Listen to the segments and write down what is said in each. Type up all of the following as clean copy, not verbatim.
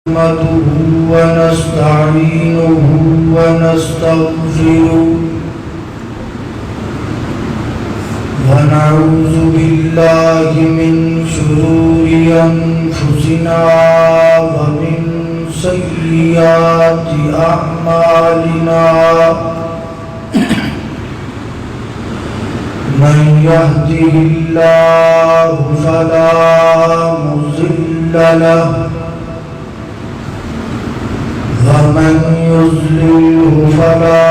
نحمده ونستعينه ونستغفره ونعوذ بالله من شرور أنفسنا ومن سيئات أعمالنا من يهده الله فلا مضل له ومن يضلله فلا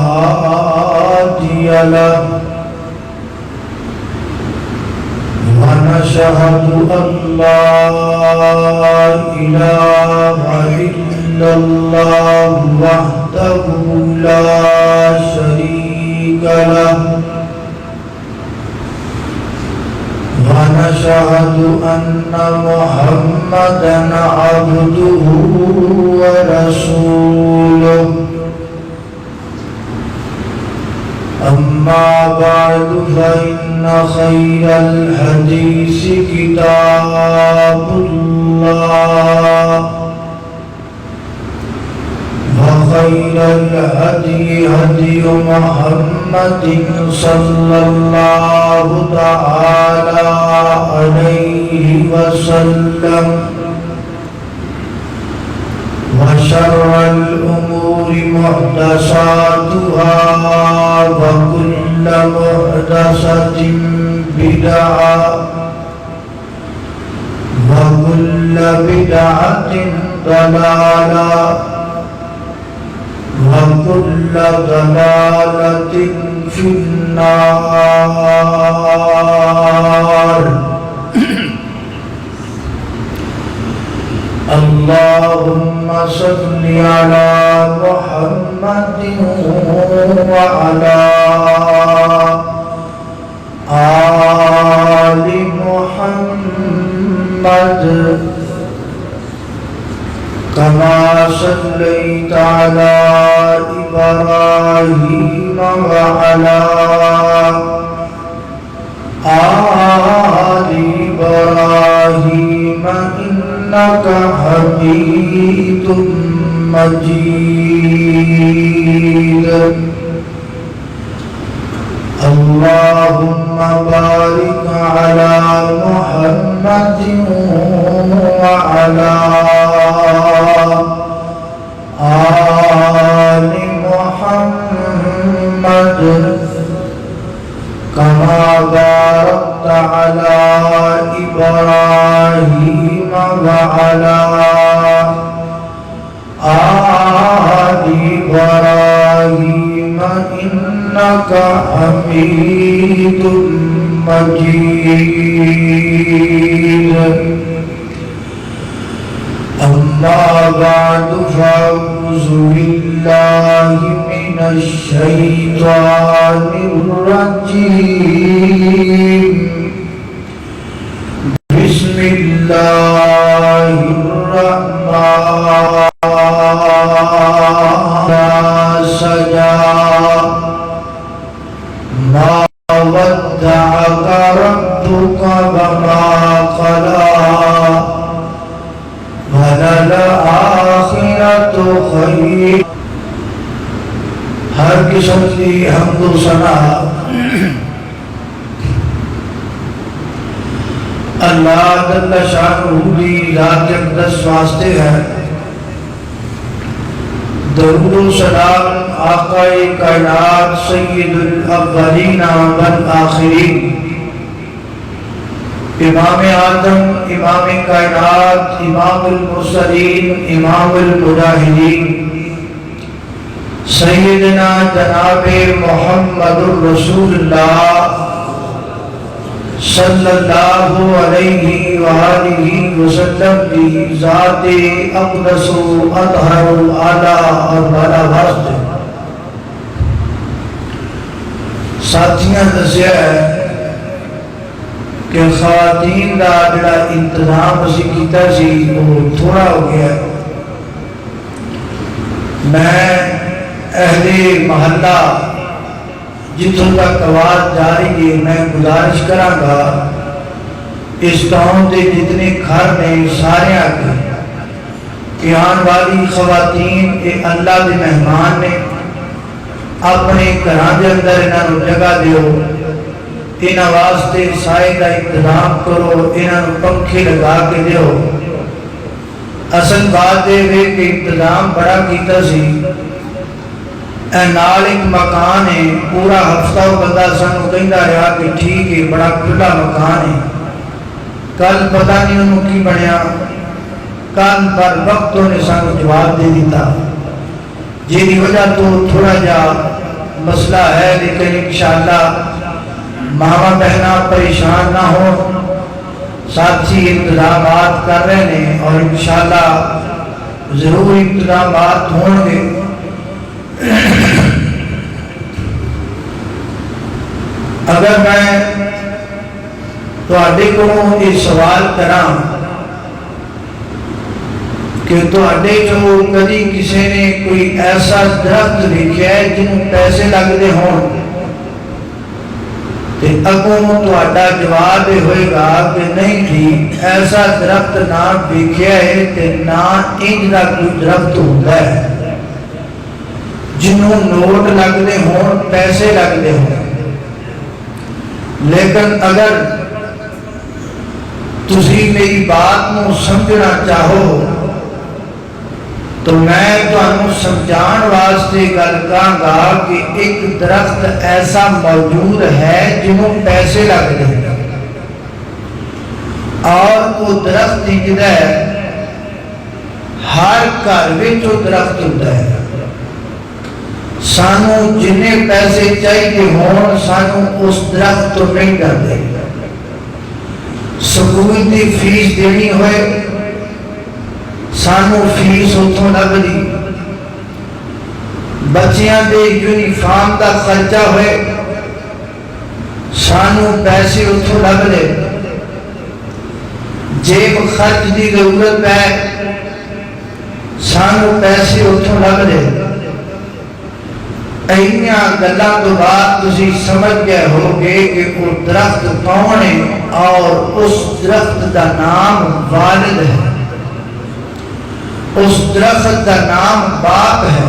هادي له ونشهد أن لا إله إلا الله وحده لا شريك له ونشهد أن محمدًا عبده ورسوله أما بعد فإن خير الحديث كتاب الله وخير الهدي هدي محمد صلى الله تعالى عليه وسلم وشر الأمور محدثاتها وكل محدثة بدعة وكل بدعة ضلالة وكل ضلالة في النار. اللهم صل على محمد وعلى آل محمد كما صليت على إبراهيم وعلى آل إبراهيم إنك حميد مجيد. اللهم بارك على محمد وعلى آل محمد كما باركت على إبراهيم وعلى آل إبراهيم إنك حميد مجيد. أما بعد فأعوذ بالله من الشيطان الرجيم. بسم الله الرحمن سجا ما ودعك ربك وما قلى وللآخرة خير. ہر قسم کی حمد و ثنا اللہ جل شانہ کی ذات اقدس واسطے ہے. درود و سلام آقا کائنات سید الاولین والآخرین امام آدم امام کائنات امام المرسلین امام المجاہدین سیدنا جناب محمد الرسول اللہ صلی اللہ علیہ وآلہ وسلم کی ذات اقدس و اطہر و اعلیٰ اور بالا واسطے. ساتھیاں دسیا ہے کہ خواتین کا جڑا انتظام اسی کیتا سی وہ تھوڑا ہو گیا. میں اہل محلہ جتوں تک آواز جاری ہے میں گزارش کراں گا اس قوم کے جتنے گھر نے سارے کہ آن والی خواتین یہ اللہ کے مہمان نے، اپنے گھراں دے اندر انہاں نوں جگہ دیو، انہاں واسطے سائے کا انتظام کرو، انہاں نوں پنکھے لگا کے دیو۔ اصل بات یہ ہے کہ انتظام بڑا کیتا سی، اے نال ایک مکان ہے، پورا ہفتہ وہ بندہ سانوں کہندا رہا کہ ٹھیک ہے بڑا کھلا مکان ہے، کل پتہ نہیں انہوں کی بنیا، کل پر وقت نے سانوں جواب دے دیتا، جی وجہ تو تھوڑا جا مسئلہ ہے، لیکن انشاءاللہ ماما بہنا پریشان نہ ہو، ساتھی انتظامات کر رہے ہیں اور انشاءاللہ ضرور انتظامات ہوں گے۔ اگر میں تواڈے کو یہ سوال کراں کہ تواڈے جو کدی کسی نے کوئی ایسا درخت دیکھا ہے جنہوں پیسے لگتے ہوں، تو اگوں تواڈا جواب یہ ہوئے گا کہ نہیں جی ایسا درخت نہ دیکھا ہے کہ نہ انج دا کوئی درخت ہوتا ہے جنہوں نوٹ لگتے ہوں، پیسے لگتے ہوں۔ لیکن اگر تسی میری بات نو سمجھنا چاہو تو میں تمہیں سمجھان واسطے گل کہاں گا کہ ایک درخت ایسا موجود ہے جنہوں پیسے لگتے ہیں، اور وہ درخت جدا ہے ہر گھر وچ وہ درخت ہوتا ہے۔ سانوں جنے پیسے چاہیے ہون سانوں اس درخت تو نہیں کرتے، سکول دی فیس دینی ہوئے سانوں فیس اتھوں لگ دی، بچیاں دے یونیفارم دا خرچہ ہوئے سانوں پیسے اتھوں لگ دے، جیب خرچ دی ضرورت ہے سانوں پیسے اتھوں لگ دے۔ اینیاں گلاں تو بعد تسی سمجھ گئے ہوگے کہ وہ درخت کون ہے، اور اس درخت دا نام والد ہے، اس درخت دا نام باپ ہے،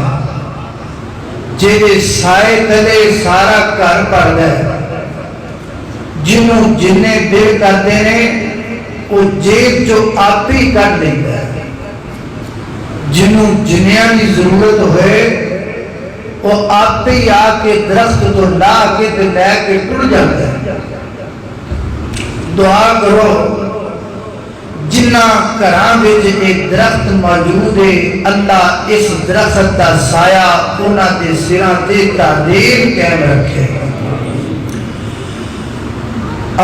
جیدے سائے تلے سارا گھر پڑ گئے، جنہوں جنے دل کرتے ہیں وہ جیب جو آپ ہی کر دیں گے، جنہوں جنیاں کی ضرورت ہوئے وہ آپ ہی آ کے درخت تو لا کے تے لے کے ٹر جاتا ہے۔ دعا کرو جنہ گھراں وچ ایک درخت موجود ہے، اللہ اس درخت کا سایہ انہاں دے سراں تے تعظیم قائم رکھے،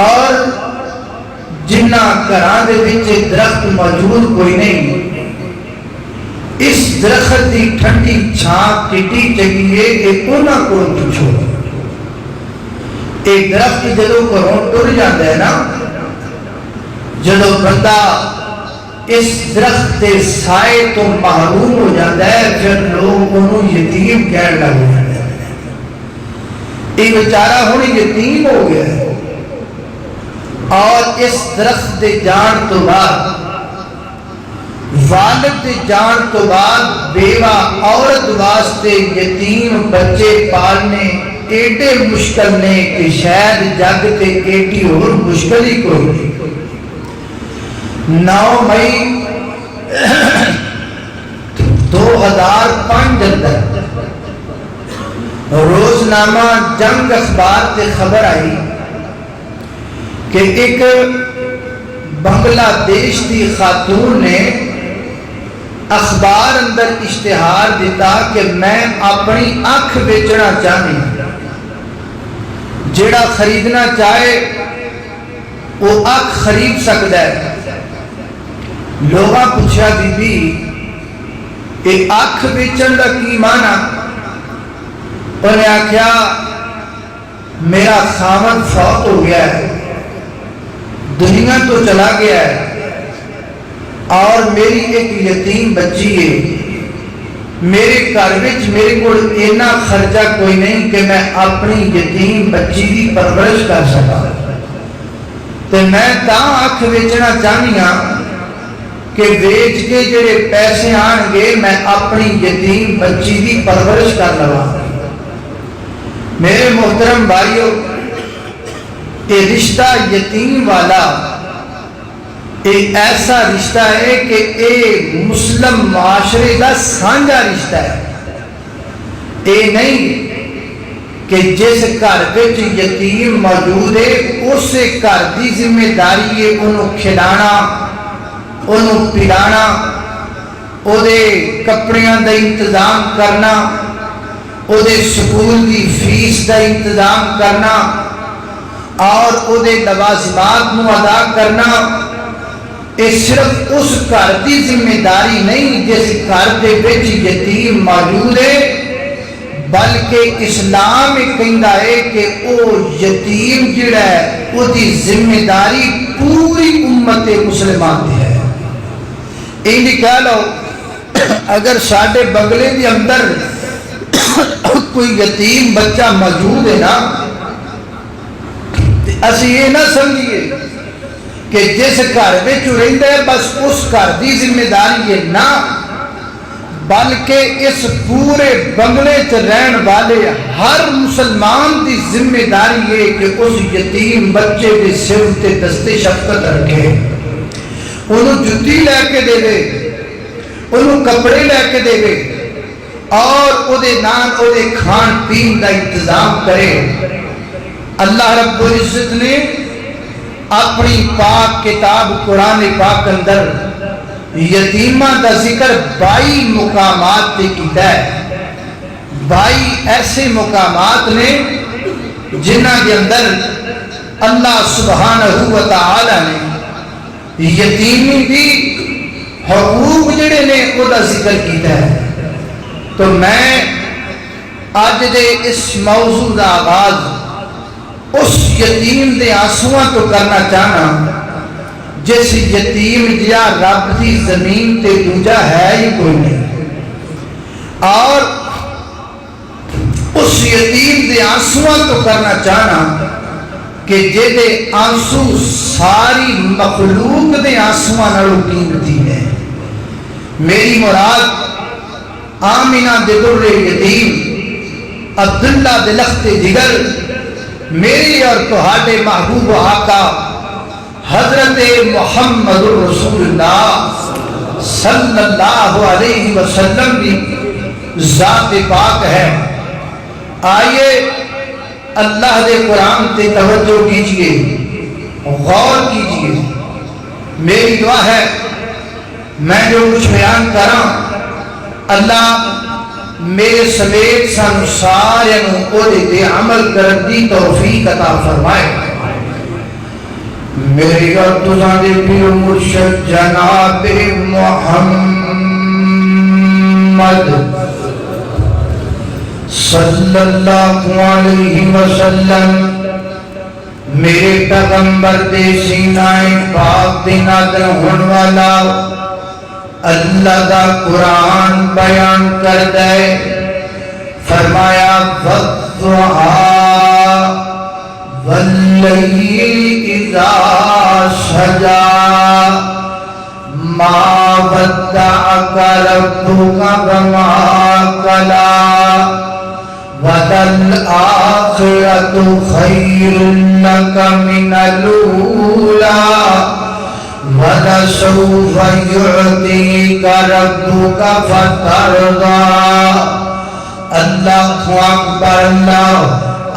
اور جنہ گھراں دے وچ درخت موجود کوئی نہیں، اس درخت دی ٹھنڈی چھاں کتنی چنگی ہے کہ انہاں کو پوچھو۔ ایک درخت جدوں گھروں ٹر جاتا ہے نا، جدو بندہ اس درخت کے سائے تو محروم ہو جاتا ہے، پھر لوگ انہوں یتیم کہنے لگ جاتے ہیں، یہ بیچارہ ہوں یتیم ہو گیا ہے۔ اور اس درخت دے جان تو بعد، والد دے جان تو بعد، بیوہ عورت واسطے یتیم بچے پالنے ایڈے مشکل نے کہ شاید جگ تے ایڈی اور مشکل ہی کوئی نہیں۔ 9 مئی 2005 اندر روزنامہ جنگ اخبار تے خبر آئی کہ ایک بنگلہ دیش دی خاتون نے اخبار اندر اشتہار دیتا کہ میں اپنی آنکھ بیچنا چاہنی، جیڑا خریدنا چاہے وہ آنکھ خرید سکتا ہے۔ لوگاں پوچھا بی بی یہ آنکھ بیچن کا کی معنی؟ انہیں آکھیا میرا خاوند فوت ہو گیا ہے، دنیا تو چلا گیا ہے، اور میری ایک یتیم بچی ہے، میرے گھر وچ میرے کو اتنا خرچہ کوئی نہیں کہ میں اپنی یتیم بچی کی پرورش کر سکا، تو میں تاں آنکھ بیچنا چاہنی ہاں کہ ویچ کے جڑے پیسے آن گے میں اپنی یتیم بچی دی پرورش کر لوا۔ میرے محترم بھائیو، یہ رشتہ یتیم والا ایک ایسا رشتہ ہے کہ ایک مسلم معاشرے کا سانجھا رشتہ ہے۔ یہ نہیں کہ جس گھر وچ یتیم موجود ہے اس گھر کی ذمہ داری ہے انہوں کھلانا، انہوں پلانا، او دے کپڑیاں دا انتظام کرنا، او دے سکول دی فیس دا انتظام کرنا اور او دے لوازمات نو ادا کرنا۔ یہ صرف اس گھر کی ذمہ داری نہیں جس گھر دے وچ یتیم موجود ہے، بلکہ اسلام کہندا ہے کہ او یتیم جڑا ہے او دی ذمہ داری پوری امت مسلمان دی ہے۔ انہی کہہ لو اگر ساڈے بنگلے کے اندر کوئی یتیم بچہ موجود ہے نا، اسی یہ نہ سمجھیے کہ جس گھر میں رہندا ہے بس اس گھر کی ذمہ داری ہے، نہ، بلکہ اس پورے بنگلے چ رہن والے ہر مسلمان کی ذمہ داری ہے کہ اس یتیم بچے کے سر تے دستے شفقت رکھے، انہوں جتی لے کے دے دے، انہوں کپڑے لے کے دے دے اور او دے نال او دے کھان پین کا انتظام کرے۔ اللہ رب العزت نے اپنی پاک کتاب قرآن پاک اندر یتیمہ دا ذکر 22 مقامات تے کیتا ہے۔ 22 ایسے مقامات نے جنہ کے اندر اللہ سبحانہ و تعالی نے یتیمی دی حقوق جڑے نے او دا ذکر کیتا ہے۔ تو میں آج دے اس موضوع دا آغاز اس یتیم دے آنسواں تو کرنا چاہنا جس یتیم جا رب دی زمین تے دوجا ہے ہی کوئی نہیں، اور اس یتیم دے آنسواں تو کرنا چاہنا کہ جے دے آنسو ساری مخلوق دے آنسواں نالوں قیمتی ہے۔ میری مراد آمینہ دے در یتیم، عبداللہ دے لخت جگر، میری اور تہاڈے محبوب آقا حضرت محمد رسول اللہ صلی اللہ علیہ وسلم کی ذات پاک ہے۔ آئیے اللہ دے قرآن تے توجہ کیجئے، غور کیجئے۔ میری دعا ہے میں جو کچھ بیان کراں اللہ میرے سمیت سن سارے نوڑے دے عمل کردی توفیق عطا فرمائے۔ میری ارتضاں دے پیر مرشد جناب محمد صلی اللہ علیہ وسلم، میرے پیغمبر دے سینہ پاک دے نازل ہونے والا اللہ دا قرآن بیان کر دے، فرمایا وَالضُّحَىٰ وَاللَّيْلِ إِذَا سَجَىٰ مَا وَدَّعَكَ رَبُّكَ وَمَا قَلَىٰ وَلَلْآخِرَةُ خَيْرٌ لَكَ مِنَ الْأُولَىٰ وَلَسَوْفَ يُعْطِيكَ رَبُّكَ فَتَرْضَىٰ۔ اللہ اکبر، اللہ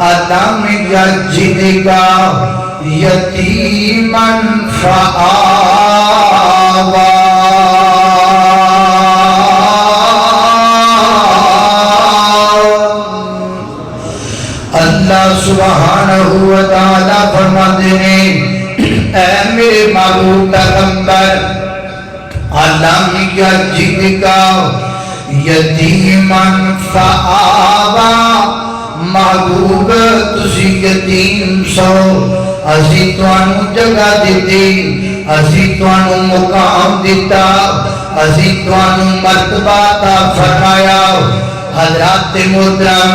ألم يجدك يتيما فآوى اللہ سبحانہ و تعالیٰ فرماتے ہیں اے میرے محبوب پیغمبر، ألم يجدك يتيما فآوى، محبوب تسی یتیم سو، اسی توانو جگہ دیتی، اسی توانو مقام دیتا، اسی توانو مرتبہ تا فرمایا۔ حضرات محترم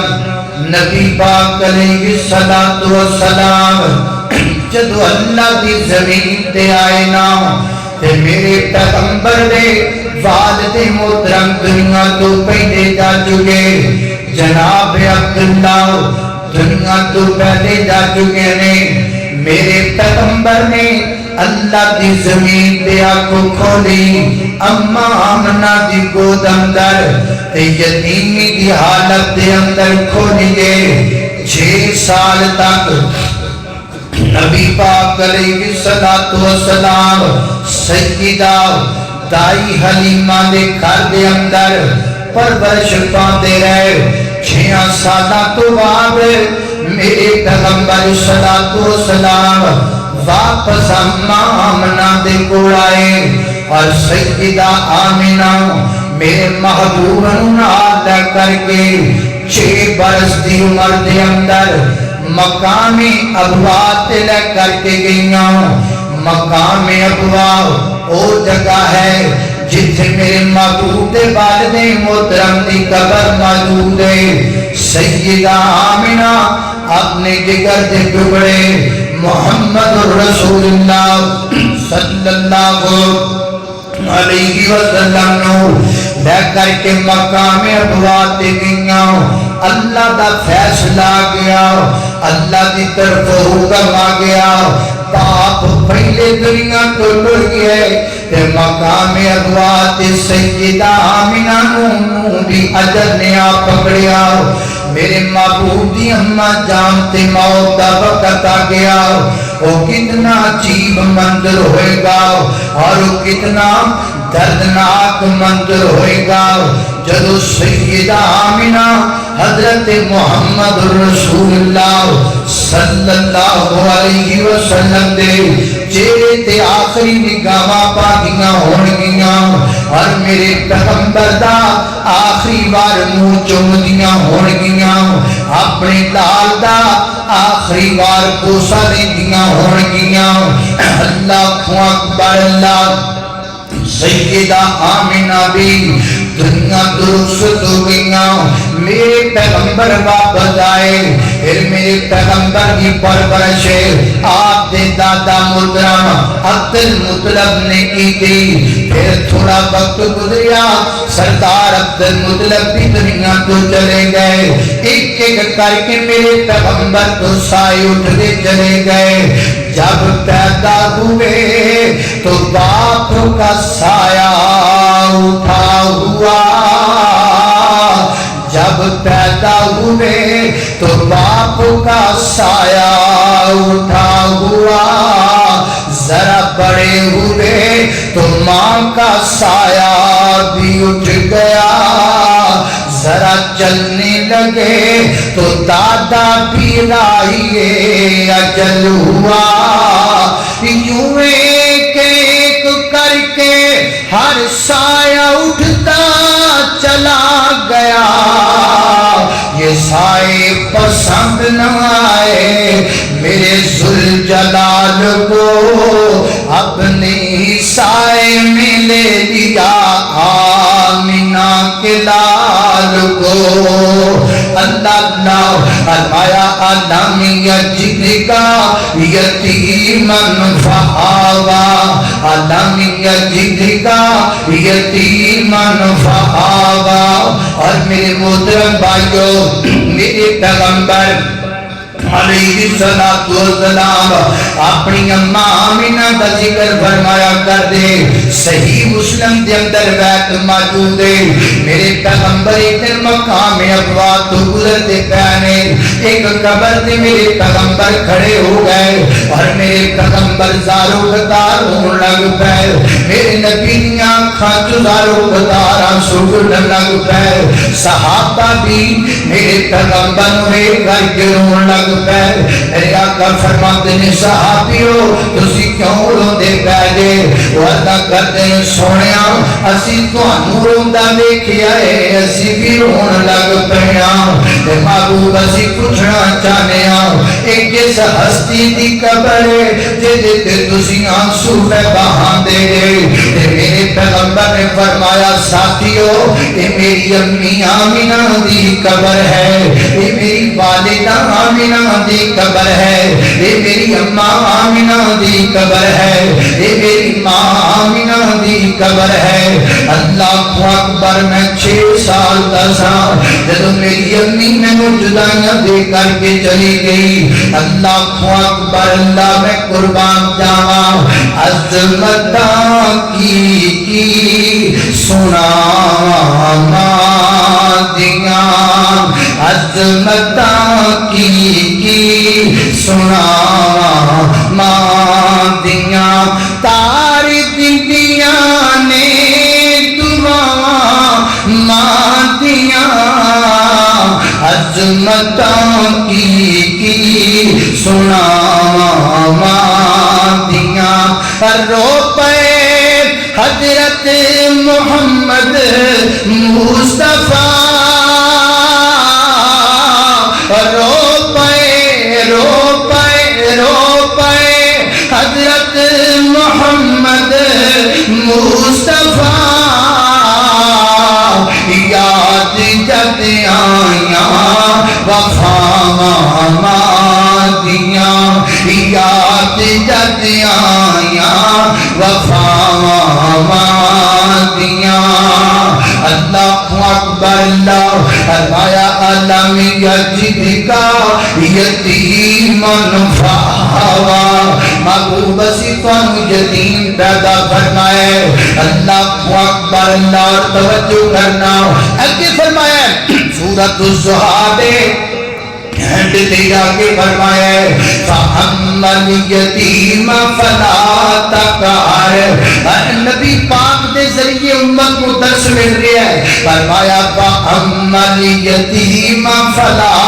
نبی پاک علیہ السلام جدو اللہ کی زمین تے آئے نا، تے میرے پیغمبر دے والد محترم دنیا تو پہلے جا چکے، جناب عبداللہ دنیا تو پہلے جا چکے نے۔ میرے پیغمبر نے اللہ دی زمین دے آنکھوں کھولی، اما آمنہ دی گود اندر تے یتیمی دی حالت دے اندر کھولیے۔ 6 سال تک نبی پاک علیہ السلام سیدہ دائی حلیمہ دے گھر دے اندر پرورش پاندے رہے۔ 6 سالہ تو بعد میرے پیغمبر صلاۃ والسلام واپس اما آمنہ دے کول آئے، اور سیدہ آمنہ میرے محبوب نال لے کر کے 6 برس دی عمر دے اندر مقامی ابوا تے لے کر کے گئیاں۔ مقام ابوا او جگہ ہے جتھے میرے محبوب دے والد محترم دی قبر موجود ہے۔ سیدہ آمنہ اپنے جگر دے ٹکڑے محمد رسول اللہ صلی اللہ علیہ وسلم نو لے کر کے مقام ابوا تے گئیاں۔ اللہ دا فیصلہ گیا، اللہ دی طرف حکم آ گیا، باپ پہلے دنیا تو ٹر گئے تے مقام ابوا تے سیدہ آمنہ نو بھی اجل نے آ پکڑیا۔ میرے محبوب دی اماں جان تے موت دا وقت آ گیا۔ وہ کتنا عجیب منظر ہوئے گا اور وہ کتنا دردناک منظر ہوئے گا جدو سیدہ آمنہ حضرت محمد رسول اللہ صلی اللہ علیہ وسلم دے چہرے تے آخری نگاہاں پاکیاں ہون گیاں، اور میرے پیغمبر دا آخری بار منہ چومدیاں ہون گیاں، اپنے لال دا آخری بار بوسہ دیندیاں ہون گیاں۔ اللہ اکبر اللہ۔ سیدہ آمنہ بھی دنیا درست ہو گئیاں۔ میرے پیغمبر واپس آئے، پھر میرے پیغمبر کی پرورش آپ دے دادا محترم عبد المطلب نے کی تھی۔ پھر تھوڑا وقت گزریا، سردار عبد المطلب بھی دنیا تو چلے گئے۔ ایک ایک کر کے میرے پیغمبر تو سائے اٹھتے چلے گئے۔ جب پیدا ہوئے تو باپ کا سایہ اٹھا ہوا، جب پیدا ہوئے تو باپ کا سایہ اٹھا ہوا، ذرا بڑے ہوئے تو ماں کا سایہ بھی اٹھ گیا، ذرا چلنے لگے تو دادا بھی راہیے اجل ہوا۔ یوں ایک ایک کر کے ہر سایہ اٹھتا چلا گیا، یہ سائے پسند نہ آئے میرے ذوالجلال کو، اپنی سائے میں لے لیا آمنہ کے لال کو۔ اللہ فرمایا علامہ جگر کا یتیمن فآوا، علامہ جگر کا یتیمن فآوا۔ اور میرے محترم بھائیو، میرے پیغمبر علیہ السلام اپنی اماں آمنہ کا ذکر فرمایا کر دے۔ صحیح مسلم دے اندر روایت موجود ہے، میرے پیغمبر ایک دن مقام ابوا تو گزرتے پہنے، ایک قبر تے میرے پیغمبر کھڑے ہو گئے، اور میرے پیغمبر زارو غدار ہون لگ پے، میرے نبی دیاں آنکھاں چوں زارو غدار آنسو گرن لگ پے۔ صحابہ بھی میرے پیغمبر نوں ویکھ کے رون لگ پے۔ میرے آقا فرماتے نے صحابیو تسی کیوں روندے پے جے؟ وہ عرض کرتے ہیں سونیا اسی تانوں روندا ویکھیا لگیا ہے اسی بھی رون لگ پیا تے محبوب اسی پوچھنا چاہنے ایک جس ہستی دی قبر جے تے تسی آنسو میں بہاندے تے میرے پیغمبر نے فرمایا ساتھیو اے میری امی آمینہ دی قبر ہے اے میری والدہ آمینہ دی قبر ہے اے میری اماں آمینہ دی قبر ہے اے میری ماں آمینہ دی قبر ہے اللہ اکبر میں 6 سال کا سا جب میری امی میں جدائیاں دے کر کے چلی گئی اللہ اکبر اللہ میں قربان جاواں عظمتاں کی سنا مادیاں عظمتاں کی سنا مادیاں تاری دنیا نے دعا مادیاں عظمتاں کی سنا مادیاں رو پے حضرت محمد مصطفیٰ رو پے حضرت محمد مصطفیٰ یاد جد آیاں وفا مادیاں یاد جد آیاں وفا مادیاں اللہ اکبر اللہ فرمایا علم یجد کا یتیمن فآوا محبوب اسی تانوں یتیم پیدا فرمائے اللہ اکبر اللہ توجہ کرنا اگے فرمایا سورۃ الزہر اینڈ تیرا کے فرمایا فَأَمَّا الْيَتِيمَ فَلَا تَقْهَرْ نبی پاک دے ذریعے امت کو درس مل رہا ہے فرمایا فَأَمَّا الْيَتِيمَ فَلَا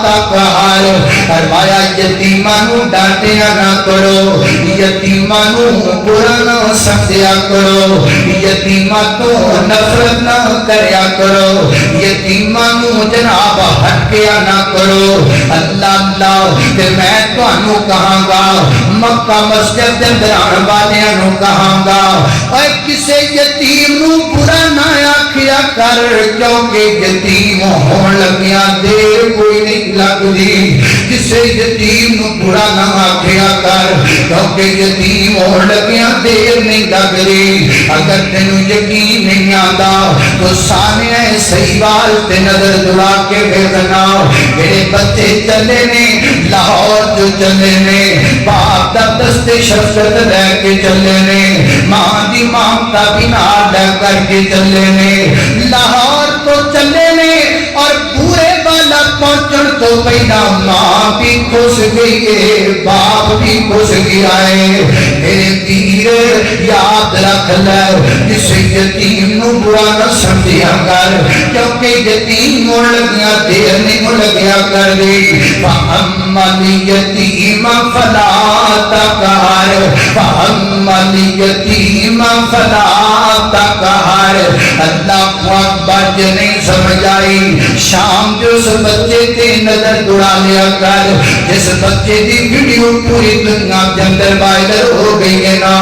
تَقْهَرْ فرمایا یتیمانو ڈانٹیا نہ کرو یتیمانو برا نہ سمجھیا کرو یتیمانو نفرت نہ کریا کرو یتیمانو جناب ہٹکیا نہ کرو اللہ اللہ تے میں تانوں کہاں گا مکہ مسجد دے اندر آن والیاں نوں کہاں گا اے کسے یتیم نوں برا نہ آکھیا کر کیونکہ یتیم ہون لگیا دیر کوئی نہیں لگدی کسے یتیم نوں برا نہ آکھیا کر کیونکہ یتیم ہون لگیا دیر نہیں لگدی اگر تینوں یقین نہیں آندا تو سامنے صحیح وال تے نظر دڑا کے دیکھنا میرے بچے چلے نے لاہور جو چلے نے باپ دا دستے شفقت لے کے چلے نے ماں دی مامتا بنا لے کر کے چلے نے لاہور تو چلے نے اور پورے والا پہنچن تو پہلا ماں بھی خوش گئی ہے باپ بھی خوش گیا ہے میرے پیر یاد رکھ لے کسی یتیم نو برا نہ سمجھیا کر کیونکہ یتیم ہون لگیا دیر نہیں ہون لگیا کر دی فَأَمَّا الْيَتِيمَ فَلَا تَقْهَرْ فَأَمَّا الْيَتِيمَ فَلَا تَقْهَرْ اللہ اکبر جو نہیں سمجھ آئی شام جو اس بچے تے نظر دوڑا لیا کر جس بچے دی ویڈیو پوری دنیا کے اندر وائرل ہو گئی ہے نا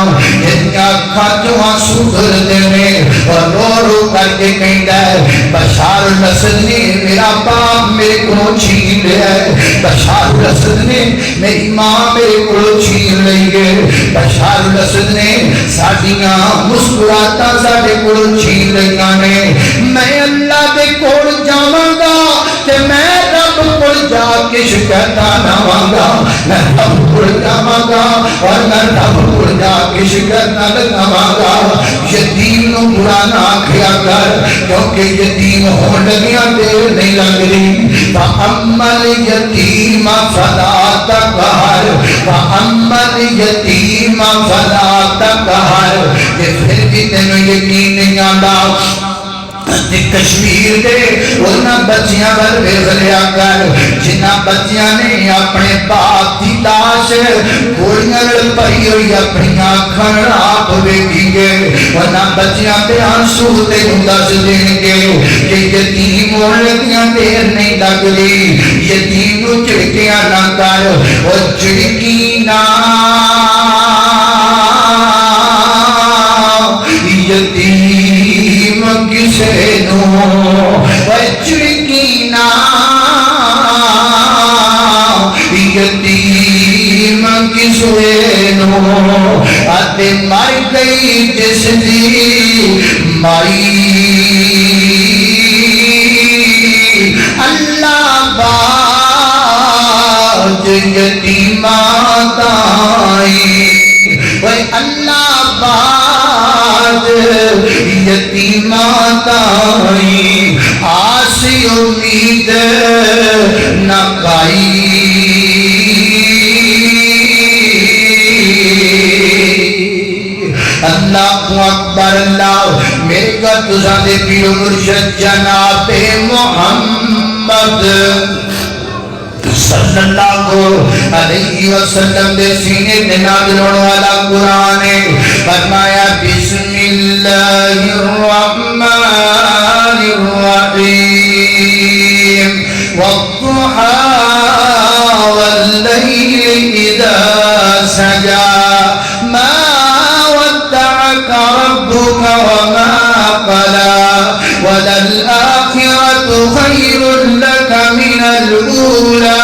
اتنا کھاجو آنسو دھر دینے اور رو رو کر کے کہتا ہے بشار الاسد نے میرا باپ میرے کو چھین لیا ہے بشار الاسد نے میری ماں میرے کو چھین لئی ہے بشار الاسد نے ساڑیاں مسکراتا ساڑے کو چھین لیا نے میں اللہ دے کوڑ جاواں گا کہ میں رب کوڑ جا کے شکایتاں لاواں گا میں رب کوڑ جاواں گا اور میں رب کوڑ جا کے شکایتاں لاواں گا یتیم نو برا نہ آکھیا کر کیونکہ یتیم ہون لگیاں دیر نہیں لگ رہی فَأَمَّا الْيَتِيمَ فَلَا تَقْهَرْ فَأَمَّا الْيَتِيمَ فَلَا تَقْهَرْ کہ پھر بھی تینوں یقین نہیں آندا کشمیر دے انہاں بچیاں ول ویکھ لیا کر جنہاں بچیاں نے اپنے باپ دی لاش گولیاں نال بھری ہوئی اپنی اکھاں نال آپ ویکھی گے انہاں بچیاں دے آنسو تینوں دس دین گے کہ یتیم ہون لگیاں دیر نہیں لگدی یتیم نوں جھڑکیاں نہ کر او جھڑکی نہ یتیم کسے نو بچڑکی نا یتیم کسے نو آتے مر گئی جس دی مائی اللہ باج یتیماں تائیں وے اللہ باج یتیماں تائیں آس امید نہ پائی اللہ اکبر اللہ میرے گھر تجھا دے پیر مرشد جناب محمد صلی اللہ علیہ وسلم دے سینے تے نازل ہونے والا قرآن ہے فرمایا بسم اللہ الرحمن الرحیم والضحى واللیل اذا سجى ما ودعك ربك وما قلى وللآخرة خير لك من الأولى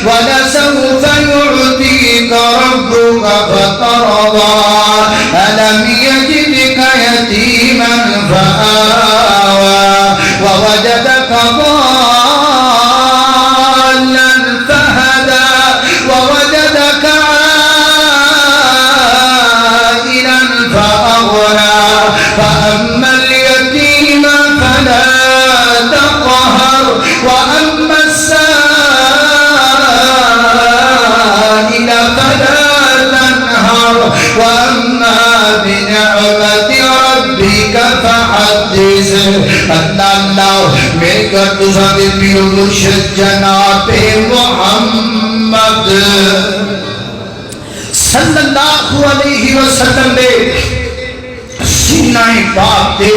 ولسوف يعطيك ربك فترضى ألم يجدك يتيما فآوى ووجدك ضالا فهدى ووجدك عائلا فأغنى فأما اليتيم فلا تقهر وأما السائل فلا تنهر وأما بنعمة ربك فحدث اللہ میرے گھر تجھا دے پیر مرشد جناب محمد صلی اللہ علیہ وسلم دے سینہ پاک دے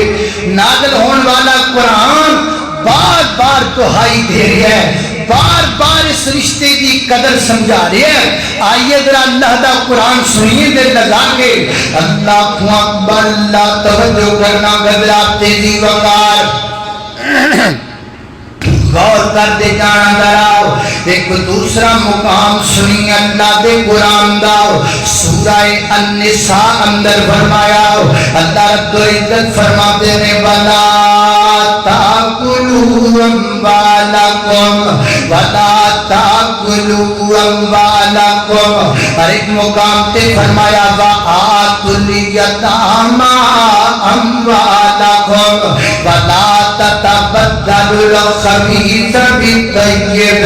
نازل ہون والا قرآن بار بار دہائی دے رہا ہے بار بار اس رشتے کی قدر سمجھا رہے ہیں آئیے ذرا اللہ دا قرآن سنیے دل لگا کے اللہ اکبر اللہ توجہ کرنا گھبراہٹ تیزی وقار غور کر دے جانا دراؤ ایک دوسرا مقام سنی اللہ دے قرآن داؤ سورہ النساء اندر فرمایا اللہ رب العزت فرما دینے والا تاکلوا اموالکم ولا تاکلوا اموالکم اور ایک مقام تے فرمایا وآتوا الیتامی اموالکم ولا تتبدلوا الخبیث بالطیب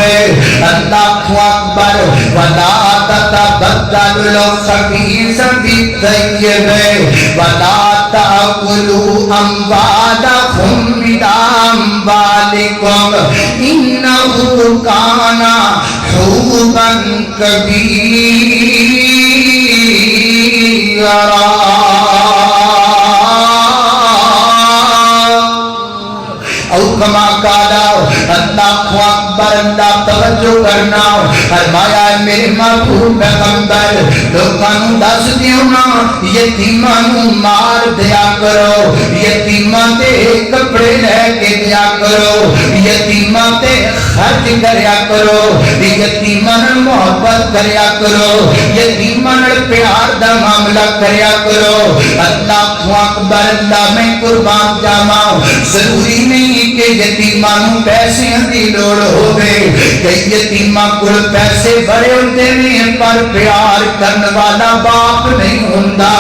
اللہ اکبر ولا تتبدلوا الخبیث بالطیب ولا تأکلوا اموالکم بأموالکم انہ کان حوبا کبیرا او کما کالا اللہ اکبر اللہ توجہ کرنا فرمایا ہے میرے محبوب پیغمبر لوگوں دس دیو نا یتیماں نوں مار دیا کرو یتیماں تے کپڑے لے کے دیا کرو یتیماں تے خرچ کریا کرو یتیماں نال محبت کریا کرو یتیماں نال پیار دا معاملہ کریا کرو اللہ اکبر اللہ میں قربان جاواں ضروری نہیں کہ یتیماں نوں پیسے دی لوڑ ہوے کہ یتیماں کول پیسے بڑے ہوندے نے پر پیار کرن والا باپ نہیں ہوندا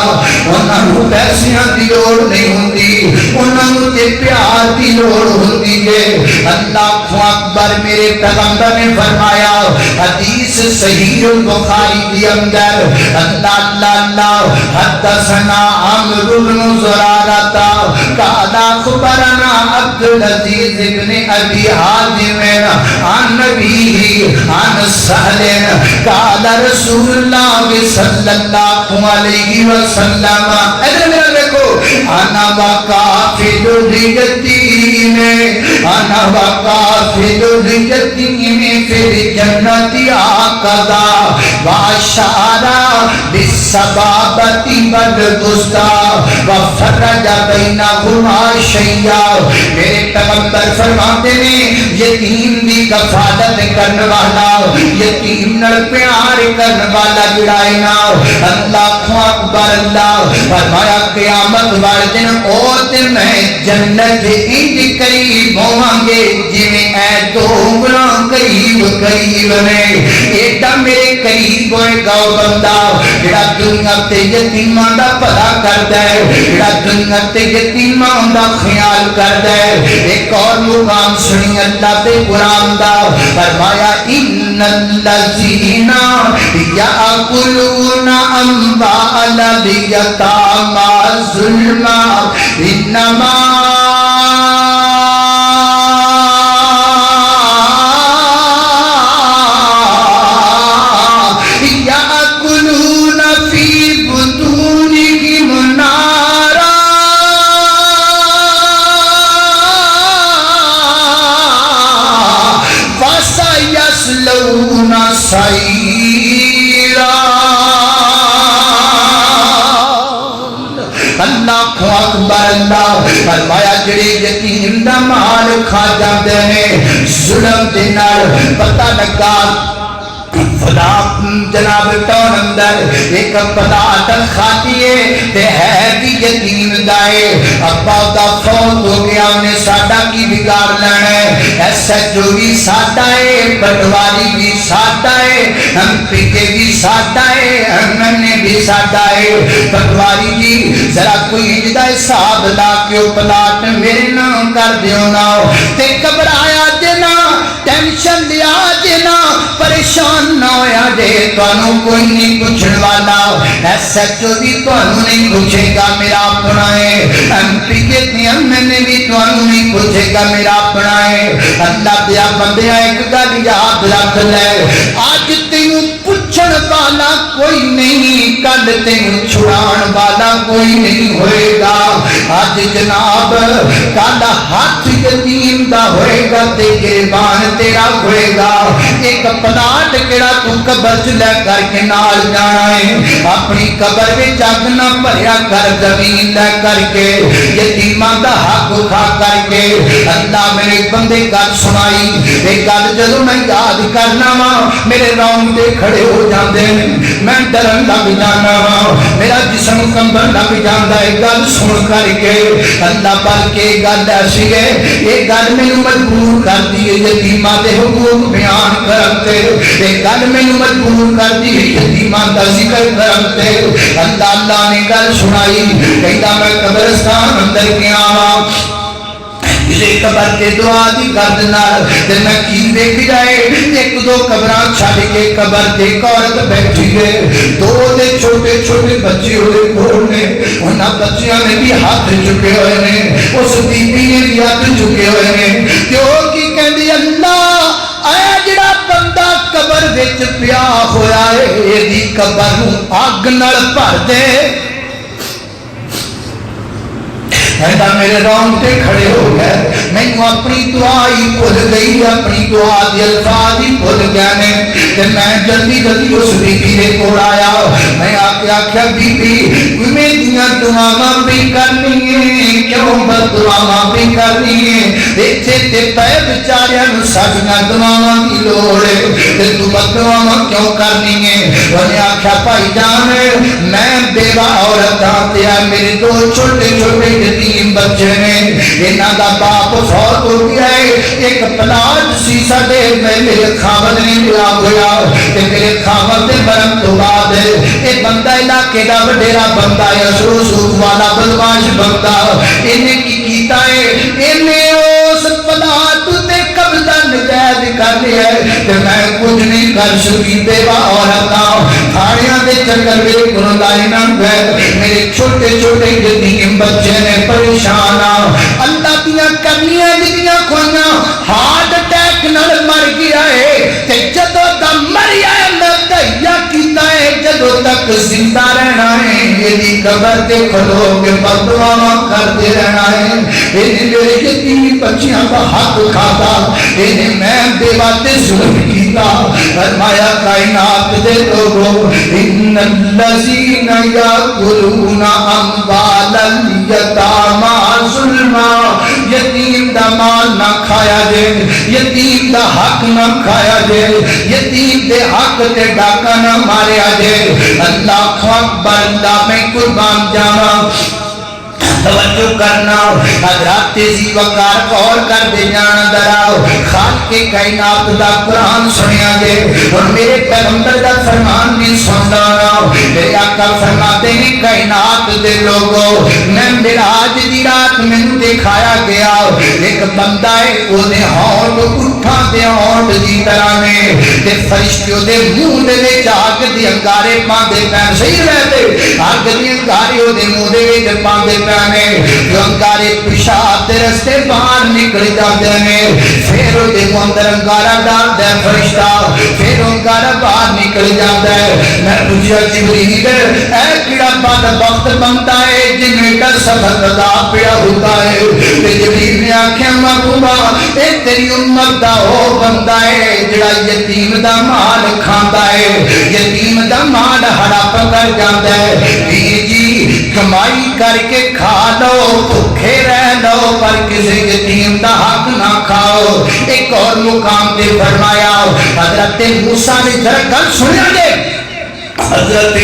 انہاں نوں پیسے دی لوڑ نہیں ہوندی انہاں نوں تے پیار دی لوڑ ہوندی ہے اللہ اکبر میرے پیغمبر نے فرمایا حدیث صحیح البخاری کے اندر اللہ حدثنا عمرو بن زرارہ قال اخبرنا عبدالعزیز ابن ابی حازم عن نبی عن سہل قال رسول اللہ صلی اللہ علیہ وسلم ادھر میرا دیکھو انا وقافل الیتیم انا وقافل الیتیم فی الجنت آقدا واشارا بالسبابت والبسطا وفرج بینہما شیئا میرے پیغمبر فرماتے ہیں یتیم دی کفالت کرنے والا یتیم نر پیار کرنے والا جڑائے نا اللہ اکبر اللہ فرمایا قیامت والے دن او دن میں جنت انج قریب ہوں گے جنہیں اے دو انگلاں قریب قریب میں ایڈا میرے قریب ہوئے گا بندہ جڑا دنیا تے یتیماں دا بھلا کردا ہے جڑا دنیا تے یتیماں دا خیال کردا ہے ایک اور مقام سنی اللہ دے قرآن دا فرمایا ان الذین یاکلون اموال الیتامی ظلما انما اللہ اکبر اللہ فرمایا جڑے یتیم دا مال کھا جاندے ہیں ظلم دے نال پتہ لگا فلا جناب ٹون اندر ایک پتہ کھاتی ہے تے ہے بھی یتیم دائے ابا دا فوت ہو گیا انہیں ساڈا کی بگاڑ لینا ہے ایس ایچ او بھی ساڈا ہے پٹواری بھی ساڈا ہے ایم پی کے بھی ساڈا ہے ایم این اے بھی ساڈا ہے پٹواری جی ذرا کوئی اجدہ حساب لا کے پلاٹ میرے نام کر دیو نا تے گھبرایا دینا ٹینشن لیا دینا پریشان نہ ہویا جے توانوں کوئی نہیں پوچھن والا ایس ایچ او بھی توانوں نہیں پوچھے گا میرا اپنا ہے ایم پی کے ایم این اے بھی توانوں نہیں پوچھے گا میرا اپنا ہے اللہ دیا بندیا ایک گل یاد رکھ لے آج تینوں پوچھن والا کوئی نہیں کل تینوں چھڑان والا کوئی نہیں ہوئے گا آج جناب کل ہاتھ یتیم دا ہوئے گا تے گریبان تیرا ہوئے گا ایک پلاٹ کیڑا تو قبر چ لے کر کے نال جانا ہے اپنی قبر وچ اگ نہ بھریا کر زمین لے کر کے یتیماں دا حق کھا کر کے اللہ میرے بندے گل سنائی اے گل جدوں میں یاد کرنا وا میرے رونگٹے کھڑے ہو جاندے ہیں میں ڈرن لگ جانا وا میرا جسم کنبن لگ جاندا ہے گل سن کر کے اللہ بلکہ گل ایسی ہے یہ گل مینوں مجبور کر دی یتیماں دے حقوق بیان کرتے یہ گل مینوں مجبور کر دی یتیماں دا ذکر کرتے اللہ نے گل سنائی کہندا میں قبرستان اندر گیا وا اسے قبر کے دعا دی گرد نال تے میں کی دیکھ جائے ایک دو قبراں چھڈ کے قبر تے ایک عورت بیٹھی ہے دو دے چھوٹے چھوٹے بچے ہوئے کول نے انہاں بچیاں نے بھی ہاتھ چکے ہوئے نے اس بی بی نے بھی ہاتھ چکے ہوئے نے تے او کی کہندی اللہ اے جڑا بندہ قبر وچ پیا ہویا ہے ایدی قبر نوں اگ نال بھر دے ایسا میرے رونگٹے کھڑے ہو گئے میں اپنی دعا ہی بھول گئی اپنی دعا دی الفاظ ہی بھول گیا نے کہ میں جلدی جلدی اس بی بی نے کول آیا میں آکے آکھیا بی بی میریاں دعاواں بھی کرنی ہے کیوں بد دعاواں بھی کرنی ہے ایتھے تے پے بیچاریاں نوں ساڈیاں دعاواں دی لوڑ ہے تے تو بد دعاواں کیوں کرنی ہے انہیں آکھیا بھائی جان میں بیوہ عورت ہاں تے میرے دو چھوٹے چھوٹے یتیم بچے نے انہاں دا باپ فوت ہو گیا ہے ایک پلاٹ سی ساڈے میں میرے خاوند نے لیا ہویا تے میرے خاوند دے مرن تو بعد اے بندہ علاقے دا وڈیرا بندہ ہے اسرو سوق والا بدماش بندہ انہیں کی کیتا ہے انہیں اس پلاٹ تے قبضہ نجائز کر لیا ہے تے میں کچھ نہیں کر سکی بیوہ عورتاں تھاڑیاں دے چکر میرے کو لائی نہ گئے میرے چھوٹے چھوٹے یتیم بچے نے پریشان اللہ دیا جنیاں دیاں کھوئیاں ہارٹ اٹیک نال مر گیا ہے تے جدوں دا مریا ہے مدعیا کیتا ہے جدوں تک زندہ رہنا ہے یہ قبر تے کھلو کے بددعاواں کرتے رہنا ہے انہیں میرے یتیم بچیاں کا حق کھاتا انہیں میں بیوہ تے ظلم کیتا فرمایا کائنات دے لوگوں ان الذین یاکلون اموال الیتامی ظلما یتیم دا مال نہ کھایا جے یتیم دا حق نہ کھایا جے یتیم دے حق تے ڈاکا نہ ماریا جے اللہ اکبر اللہ میں قربان جاواں توجہ کرنا حضرات تیزی وقار غور کر دے جانا دراؤ خالق کے کائنات دا قرآن سنیا دے اور میرے پیغمبر دا فرمان بھی سننا میرے آقا فرماتے ہیں کائنات دے لوگوں میں معراج دی رات میں دکھایا گیا ایک بندہ ہے وہ دے ہونٹ اٹھا دے ہونٹ دی طرح نے تے فرشتیوں دے منہ دے وچ آگ دی انگارے پاندے پین صحیح رہتے آگ دی انگارے دے منہ دے وچ پاندے پین جو انگارے پیشاب دے رستے باہر نکل جاتے ہیں پھر وہ دے اندر انگارہ ڈال دے فرشتہ پھر انگارہ باہر نکل جاتا ہے میں پوچھا جبریل اے کیڑا بدبخت بنتا ہے جنہیں کا سبق ادا پیا ہوتا ہے تے جبریل نے آنکھیں محبوبہ اے تیری امت دا ہو بندہ ہے جڑا یتیم دا مال کھاندا ہے یتیم دا مال ہڑپ کر جاتا ہے جی کمائی کر کے کھا لو بھوکے رہ لو پر کسی یتیم دا حق نہ کھاؤ ایک اور مقام دے فرمایا حضرت موسیٰ نے ذرا گل سنیا دے حضرت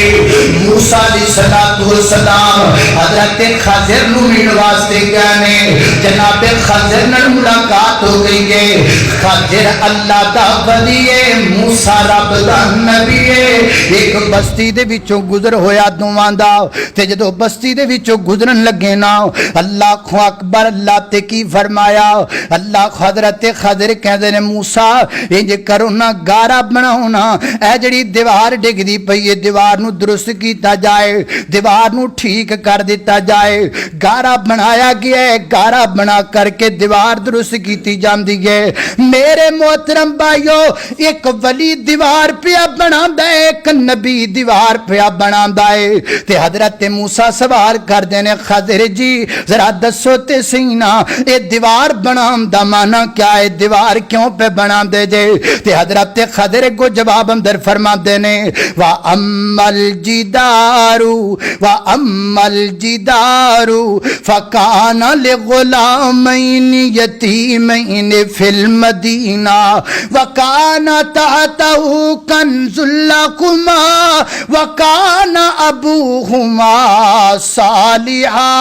موسیٰ علیہ السلام حضرت خضر نو ملن واسطے گئے جناب خضر نال ملاقات ہو گئی ہے خضر اللہ دا ولی ہے موسیٰ رب دا نبی ہے ایک بستی دے وچوں گزر ہویا دوواں دا تے جدوں بستی دے وچوں گزرن لگے نا اللہ اکبر اللہ تے کی فرمایا اللہ حضرت خضر کہندے نے موسیٰ انج کرو نا گارا بناؤ نا اے جڑی دیوار ڈگ دی پئی یہ دیوار نو درست کیتا جائے دیوار نو ٹھیک کر دیتا جائے گارا بنایا گیا ہے گارا بنا کر کے دیوار درست کیتی جاندی ہے میرے محترم بھائیو ایک ولی دیوار پیا بنا دے ایک نبی دیوار پیا بنا دے تے حضرت موسیٰ سوال کر دینے خضر جی ذرا دسو تے سینا اے دیوار بنا دا مانا کیا ہے دیوار کیوں پہ بنا دے جے تے حضرت خضر کو جواب اندر فرما دینے وَأَمَّا الْجِدَارُ فَكَانَ لِغُلَامَيْنِ يَتِيمَيْنِ فِي الْمَدِينَةِ وَكَانَ تَحْتَهُ كَنْزٌ لَهُمَا وَكَانَ أَبُوهُمَا صَالِحًا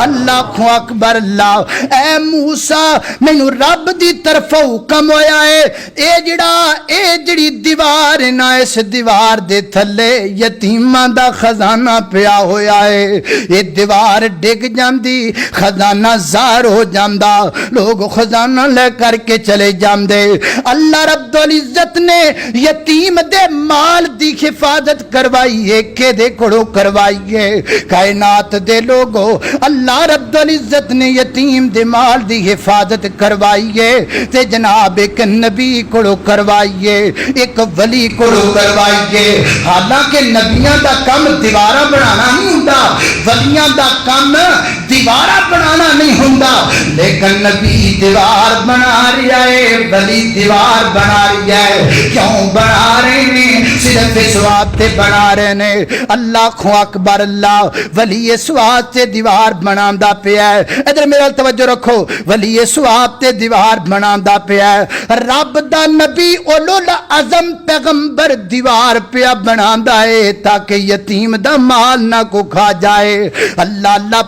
اللہ اکبر اللہ اے موسیٰ میں رب دی طرف حکم ہویا ہے اے جڑی دیوار نا اس دیوار دے تھلے یتیماں دا خزانہ پیا ہویا ہے یہ دیوار ڈگ جاندی خزانہ زار ہو جاندا لوگ خزانہ لے کر کے چلے جاندے اللہ رب العزت نے یتیم دے مال دی حفاظت کروائی ہے کہ دے کڑو کروائی ہے کائنات دے لوگو اللہ رب العزت نے یتیم دے مال دی حفاظت کروائی ہے تے جناب ایک نبی کڑو کروائی ہے ایک ولی کڑو کروائی ہے حالانکہ نبیاں دا کم دیوارہ بنانا نہیں ہوندا ولیاں دا کم دیوارہ بنانا نہیں ہوندا لیکن نبی دیوار بنا رہا ہے ولی دیوار بنا رہا ہے کیوں بنا رہے ہیں صرف اس واسطے بنا رہے ہیں اللہ اکبر اللہ ولی اس واسطے دیوار بناندا پیا ہے ادھر میرا توجہ رکھو ولی اس واسطے دیوار بناندا پیا ہے رب دا نبی اولو العزم پیغمبر دیوار پیا بناندا ہے تاکہ یتیم دا مال نہ کو کھا جائے اللہ اللہ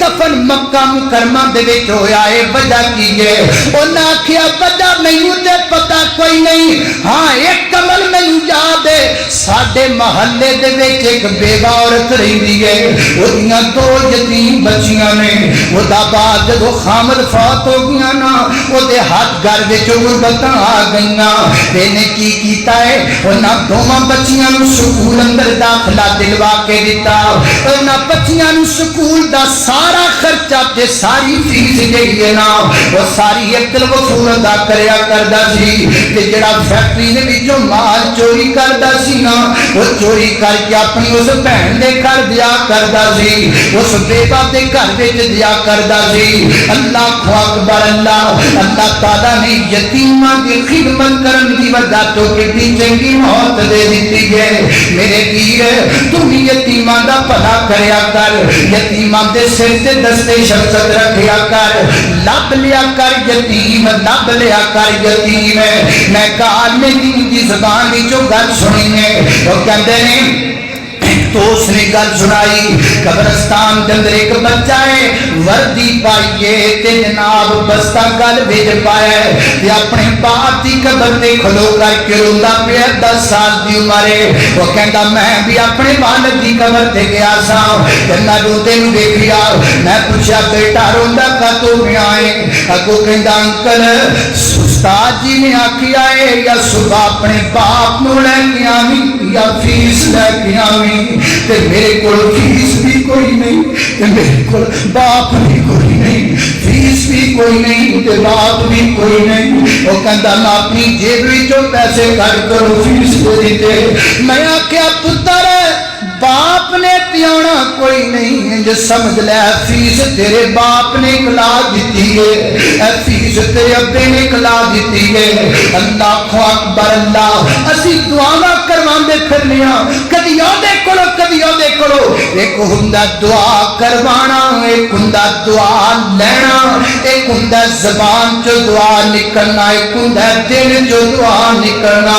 دفن مکہ مکرمہ دے وچ ہویا ہے وجہ کی ہے انہاں آکھیا وجہ مینوں تے پتہ کوئی نہیں ہاں ایک عمل مینوں یاد ہے ساڈے محلے دے وچ ایک بیوہ عورت رہندی ہے اودیاں دو یتیم بچیاں نے ادا بعد جدوں خامد فوت ہو گیا نا اودے ہاتھ گھر وچ غربتاں آ گئیاں تے نے کی کیتا ہے انہاں دوواں بچیاں نوں سکول اندر داخلہ دلوا کے دتا انہاں بچیاں نوں سکول دا سارا خرچہ تے ساری فیس جہی ہے نا وہ ساری عبد الغفور ادا کریا کردا سی تے جڑا فیکٹری دے وچوں مال چوری کردا سی نا وہ چوری کر کے اپنی اس بہن دے گھر دیا کردا سی اس بیوہ دے گھر وچ دیا کردا سی اللہ اکبر اللہ تعالیٰ نے یتیماں دی خدمت کرن دی وجہ تو کتنی چنگی موت دے دیتی ہے میرے پیر تم یتیماں دا بھلا کریا کر یتیماں دے سر تے دستے شفقت رکھیا کر لب لیا کر یتیم لب لیا کر یتیم میں کال میں دین دی زبان وچوں گل سنی ہے وہ کہندے نے تو اس نے گل سنائی قبرستان کے اندر ایک بچہ ہے وردی پائیے تے جناب بستہ گل بھیج پایا ہے تے اپنے باپ دی قبر تے کھلو کر کے روندا پیا 10 سال دی عمر ہے وہ کہندا میں بھی اپنے والد دی قبر تے گیا سا تے میں روندے نوں ویکھیا میں پوچھا بیٹا روندا کاتوں پیا ہے اگوں کہندا انکل استاد جی نے آکھیا ہے یا صبح اپنے باپ نوں لے کے آویں یا فیس لے کے آویں تے میرے کول فیس بھی کوئی نہیں تے میرے کول باپ بھی کوئی نہیں فیس بھی کوئی نہیں تے باپ بھی کوئی نہیں وہ کہندا میں اپنی جیب وچوں پیسے کڈ کر فیس دے دتے میں آکھیا پتر باپ نے پیانا کوئی نہیں جو سمجھ لے فیس تیرے باپ نے کلا دیتی ہے فیس تیرے ابے نے کلا دیتی ہے اللہ اکبر اللہ اسی دعا کرواندے پھرنیاں کدی اودے کولو ایک ہوندا دعا کروانا ایک ہوندا دعا لینا ایک ہوندا زبان چ دعا نکلنا ایک ہوندا دل چ دعا نکلنا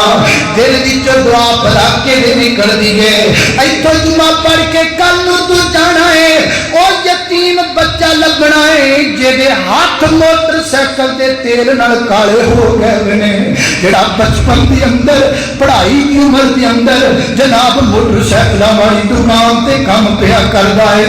دل وچ دعا بھلا کے نکلدی ہے ایتھوں جمعہ پڑھ کے کل نوں تو جانا ہے او یتیم بچہ لگنا ہے جے ہاتھ موٹر سائیکل دے تیل نال کالے ہو گئے نے جڑا بچپن دے اندر پڑھائی دی عمر دے اندر جناب موٹر سائیکل والی دکان تے کام پیا کردا ہے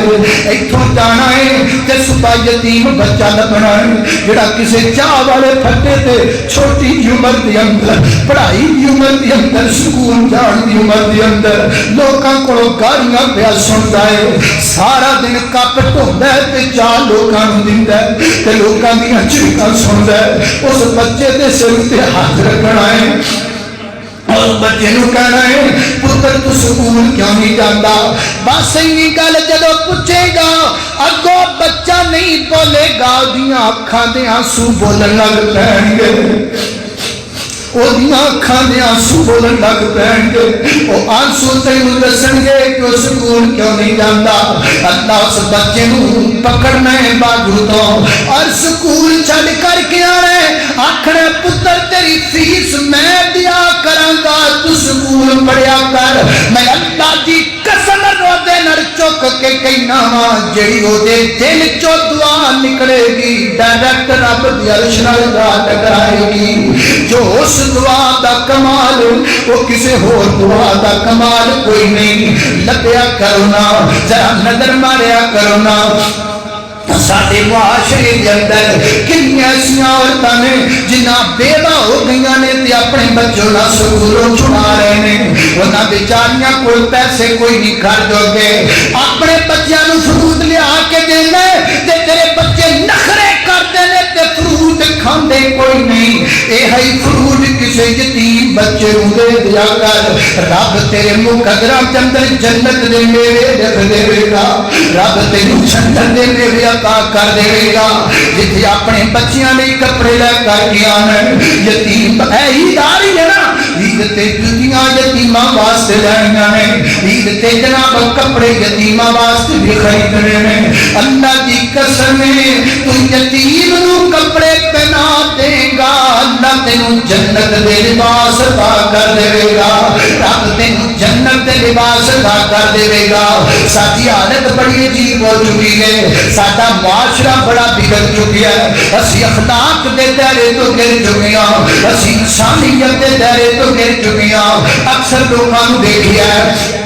ایتھوں جانا ہے تے صبح یتیم بچہ لگنا ہے جڑا کسے چاہ والے پھٹے تے چھوٹی عمر دے اندر پڑھائی دی عمر دے اندر سکول جان دی عمر دے اندر لوکاں کولوں گالیاں پیا سندا ہے سارا دن کپ ٹھوندا ہے تے چاہ لوکاں نوں دیندا ہے تے لوکاں دیاں چیخاں سندا ہے اس بچے دے سر تے ہاتھ رکھنا ہے اور بچے نوں کہنا ہے پتر تو سکول کیوں نہیں جاندا بس اینی گل جدوں پوچھے گا اگوں بچہ نہیں بولے گا دیاں اکھاں دے آنسو بولن لگ پین گے وہ اکھاں دے آنسو بولن لگ پین گے وہ آنسو تینوں دسن گے کہ وہ سکول کیوں نہیں جاندا اللہ اس بچے نوں پکڑنا ہے باجو تو اور سکول چھڈ کر کے آنا ہے آکھنا پتر تیری فیس میں دیا کراں گا تو سکول پڑھیا کر میں اللہ دی قسم روزے نر چک کے کہنا وا جڑی او دے دل چوں دعا نکلے گی ڈائریکٹ رب دی عرش نال جا ٹکرائے گی جو اس دعا دا کمال وہ کسے ہور دعا دا کمال کوئی نہیں لبیا کرو نا ذرا نظر ماریا کرو نا ساڈے معاشرے دے اندر کنیاں ایسیاں عورتاں نے جنہاں بیوہ ہو گئیاں نے تے اپنے بچوں نال سکولوں چھڑا رہے نے انہاں بیچاریاں کول پیسے کوئی نہیں خرچ ہو گئے اپنے بچیاں نوں فروٹ لیا کے دیندے تے تیرے بچے نخرے کردے نے تے فروٹ کھاندے کوئی نہیں اے ہے فروٹ کسے یتیم بچے نوں دے دیا کر رب تیرے مقدراں دے اندر جنت دے میوے رکھ دے گا رب تینوں جنت دے میوے عطا کر دے گا جتھے اپنے بچیاں لئی کپڑے لے کر کے آنا یتیم اے عید آ رہی ہے نا عید تے جوتیاں یتیماں واسطے لینیاں نے عید تے جناب کپڑے یتیماں واسطے بھی خریدنے نے اللہ دی قسم ہے تو یتیم نوں کپڑے پہنا دے گا اللہ تینوں تینوں جنت دے لباس عطا کر دے گا، رب تینوں جنت دے لباس عطا کر دے گا۔ ساری حالت بڑی عجیب ہو چکی ہے، سارا معاشرہ بڑا بگڑ چکا ہے، اسی اخلاق دے دائرے تو گر چکے ہیں، اسی انسانیت دے دائرے تو گر چکے ہیں۔ اکثر لوگوں نے دیکھا ہے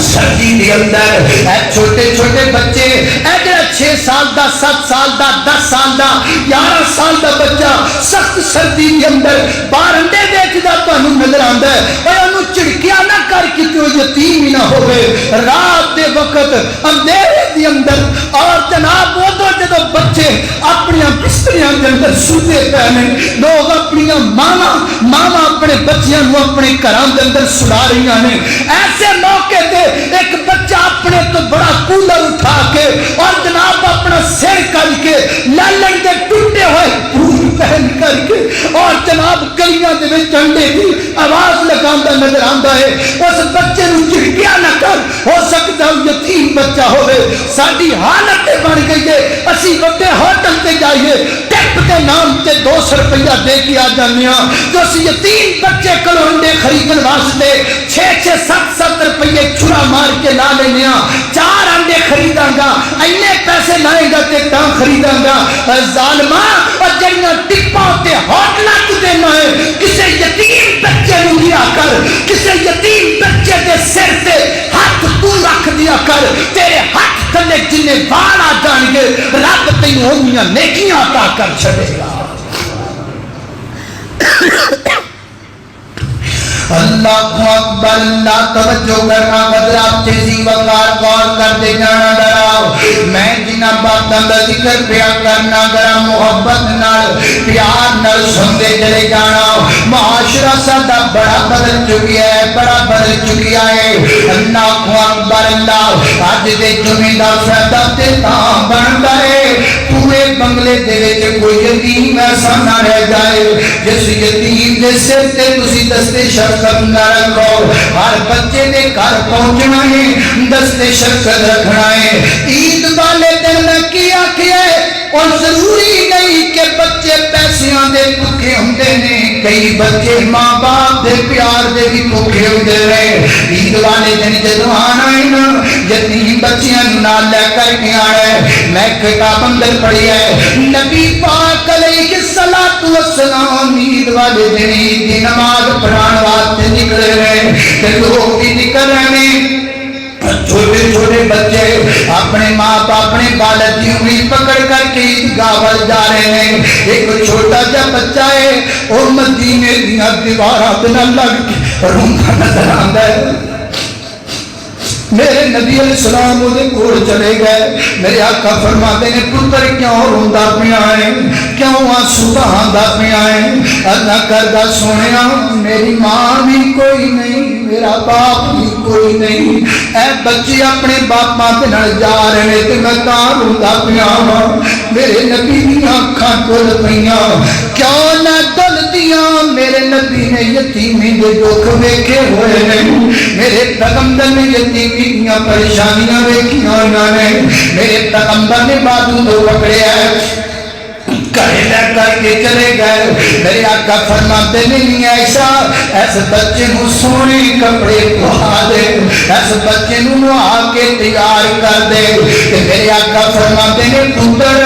سردی دے اندر اے چھوٹے چھوٹے بچے، اے جڑا 6 سال دا 7 سال دا 10 سال دا 11 سال دا بچہ سخت سردی دے اندر باہر انڈے دیکھدا تانوں نظر آندا ہے، اور انہوں چڑکیا نہ کر کے تو یتیم ہی نہ ہوئے رات دے وقت اندھیرے دے اندر۔ اور جناب وہ جدو بچے اپنی بستریاں دے اندر سوتے پے نے، لوگ اپنی ماما اپنے بچیاں نو اپنے گھراں دے اندر سلا رہی ہیں، ایسے موقع تے ایک بچہ اپنے تو بڑا کولر اٹھا کے اور جناب اپنا سر کر کے لالن دے ٹوٹے ہوئے بوٹ پہن کر کے اور جناب گلیاں دے وچ انڈے دی آواز لگاندا نظر آندا ہے۔ اس بچے نو چڑکیا نہ کر، ہو سکتا ہے یتیم بچہ ہوئے۔ ساری حالت بن گئی ہے، اسی وڈے ہوٹل تے جائیے ٹپ کے نام تے 200 روپیہ دے کے آ جانے ہاں، جو اس یتیم بچے کولوں انڈے خریدن واسطے 6-7 روپیے چھڑا مار کے لا لینے ہاں، 4 انڈے خریداں گا، اینے پیسے لائے گا تے تاں خریداں گا۔ ظالما اور جڑیاں ٹپاں تے ہوٹلاں تے دینا ہے، کسے یتیم بچے نو لیا کر، کسے یتیم بچے دے سر تے ہاتھ تو رکھ دیا کر، تیرے ہاتھ تھلے جنے وال آ جان گے، رب تینوں اونیاں نیکیاں عطا کر چھڑے گا۔ اللہ اکبر، اللہ توجہ کرنا، حضرات تیزی وقار غور کرتے جانا ڈراؤ۔ میں جنہ باتاں دا ذکر پیا کرنا ذرا محبت نال پیار نال سنتے چلے جانا۔ معاشرہ ساڈا بڑا بدل چکی ہے، بڑا بدل چکیا ہے۔ اللہ اکبر، اللہ اج دے جمعے دا فائدہ تے تاں بندا ہے پورے بنگلے دے وچ کوئی یتیم ایسا نہ رہ جائے جس یتیم دے سر تے تسی دستے شفقت نہ رکھو۔ ہر بچے دے گھر پہنچنا ہے، دستے شفقت رکھنا ہے۔ عید والے دن میں کیا اور ضروری نہیں کہ بچے پیسیاں دے بھوکے ہوندے نے، کئی بچے ماں باپ دے پیار دے بھی بھوکے ہوندے نے۔ عید والے دن جدوں آنا ہے نا، یتیم بچیاں نال لے کر کے آنا ہے۔ میں کتاب اندر پڑھی ہے، نبی پاک علیہ الصلوۃ والسلام عید والے دن عید دی نماز پڑھان واسطے نکلے رہے، تے لوگ بھی نکل رہے ہیں۔ چھوٹے چھوٹے بچے اپنے ماں باپ اپنے بالد کی انگلی پکڑ کر کے عیدگاہ ول جا رہے ہیں۔ ایک چھوٹا سا بچہ ہے، وہ مدینے دیاں دیواراں تے نال لگ کے روندا نظر آندا ہے۔ میرے نبی علیہ السلام وہ کول چلے گئے، میرے آقا فرماتے نے پتر کیوں روندا پیا ہے، کیوں آنسو بہاندا پیا ہے؟ اللہ کردا سونیا میری ماں بھی کوئی نہیں، میرا باپ بھی کوئی نہیں، اے بچے اپنے باپاں دے نال جا رہے تے میں تاں روندا پیا ہاں۔ میرے نبی دیاں اکھاں ڈل پیاں، کیوں نہ ڈلدیاں؟ میرے نبی نے یتیمی دے دکھ ویکھے ہوئے نے، میرے پیغمبر نے یتیمی دیاں پریشانیاں ویکھیاں ہوئیاں نے، میرے پیغمبر نے بازو تو پکڑیا ہے، گھرے لے کر کے چلے گئے۔ میرے آقا فرماتے نہیں ایسا، ایس بچے نو سونے کپڑے پہنا دے، ایس بچے نو نہا کے تیار کر دے۔ کہ میرے آقا فرماتے نے پتر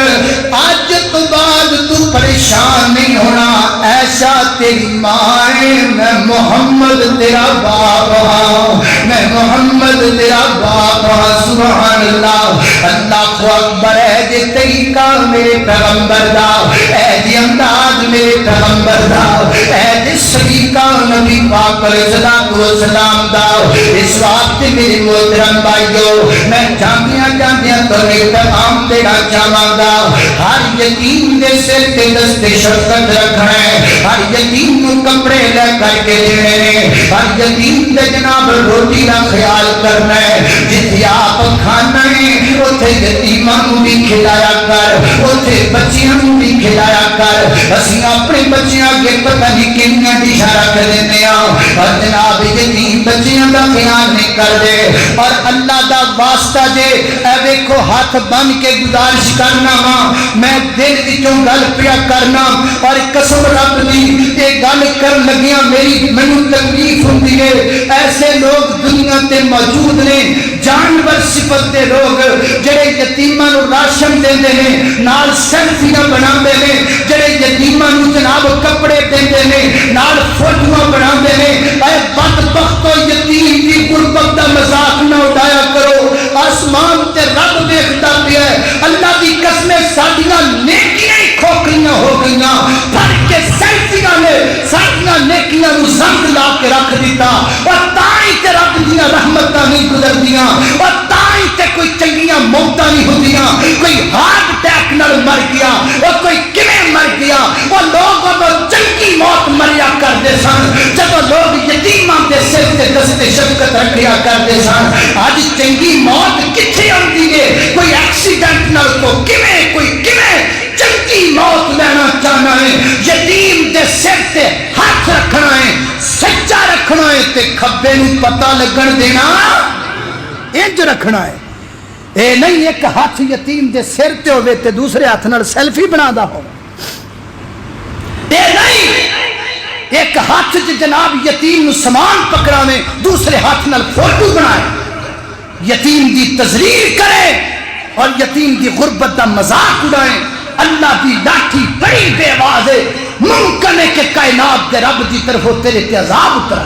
آج تو بعد تو پریشان نہیں ہونا، ایسا تیری ماں ہے، میں محمد تیرا باپ ہاں، میں محمد تیرا باپ ہاں۔ سبحان اللہ، اللہ اکبر ہے جے طریقہ میرے پیغمبر دا، اے جی انداز میرے پیغمبر دا، اے جی سلیقہ نبی پاک علیہ السلام دا۔ اس وقت میرے محترم بھائیو، میں جاندیاں جاندیاں تمہیں پیغام دینا چاہواں گا، ہر یتیم دے سر تے دستے شفقت رکھنا ہے، ہر یتیم نو کپڑے لے کر کے دینے نے، ہر یتیم دے جناب روٹی کا خیال کرنا ہے، جتھے آپ کھانا ہے اتھے یتیماں نوں بھی کھلایا کر، اوتھے بچیاں نوں بھی کھلایا کر۔ اسی اپنے بچیاں اگے پتہ نہیں کنیاں ڈشاں رکھ دیندے ہاں، اور جناب یتیم بچیاں دا خیال نہیں کردے۔ اور اللہ دا واسطہ جے اے ویکھو ہاتھ بن کے گزارش کرنا وا، میں دل وچوں گل پیا کرنا، اور قسم رب دی یہ گل کر لگیاں مینوں تکلیف ہوندی ہے۔ ایسے لوگ دنیا تے موجود نے، جانور صفت دے لوگ جڑے یتیماں نوں راشن دیندے نے، نال سیلفیاں بناندے نے، جڑے یتیماں نوں جناب کپڑے دیندے نے، نال فوٹواں بناندے نے۔ اے بدبختو یتیم دی غربت دا مذاق نہ اڑایا کرو، آسمان تے رب دیکھدا پیا ہے۔ اللہ دی قسم ساڈیاں نیکیاں ہی کھوکھلیاں ہو گئیاں، بھر کے سیلفیاں نے ساڈیاں نیکیاں نوں زنگ لا کے رکھ دیتا، اور تائیں تے رب دیاں رحمتاں نہیں گزردیاں، اور تائیں تے کوئی چنگیاں موتاں نہیں ہوندیاں۔ کوئی ہارٹ اٹیک نال مر گیا، اور کوئی کیویں مر گیا۔ وہ لوگ ادوں چنگی موت مریا کرتے سن جدوں لوگ یتیماں دے سر تے دست شفقت رکھیا کرتے سن۔ اج چنگی موت کتھے آندی ہے؟ کوئی ایکسیڈنٹ نال تو کیویں، کوئی کیویں چنگی موت لینا چاہنا ہے۔ یتیم دے سر تے ہاتھ رکھنا ہے، سچا رکھنا ہے، تے کھبے نوں پتہ لگن دینا انج رکھنا ہے۔ اے نہیں ایک ہاتھ یتیم دے سر تے ہوئے تے دوسرے ہاتھ نال سیلفی بنادا ہو۔ اے نہیں ایک ہاتھ جناب یتیم نوں سامان پکڑاویں، دوسرے ہاتھ نال فوٹو بنائے، یتیم دی تذلیل کرے اور یتیم دی غربت دا مذاق اڑائیں۔ اللہ دی لاٹھی بڑی بے آواز ہے، ممکن ہے کہ کائنات دے رب دی طرفوں تیرے تے عذاب اترا۔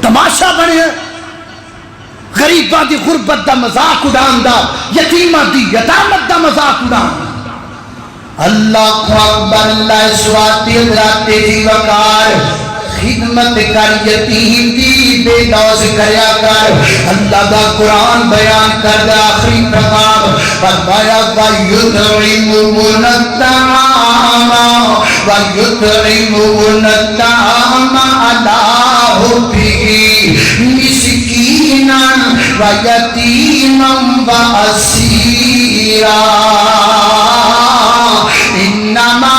تماشا بنے غریباں دی غربت دا مذاق اڑان دا، یتیماں دی یتامت دا مذاق اڑان۔ اللہ اکبر، اللہ سواتی حضرات جی وقار خدمت کر یتیم دی بے لوز کریا کر۔ اللہ دا قرآن بیان کر دا آخری پیغام فرمایا وَيُطْعِمُونَ الطَّعَامَ وَيُطْعِمُونَ الطَّعَامَ عَلَىٰ حُبِّهِ مِسْكِينًا وَيَتِيمًا وَأَسِيرًا إِنَّمَا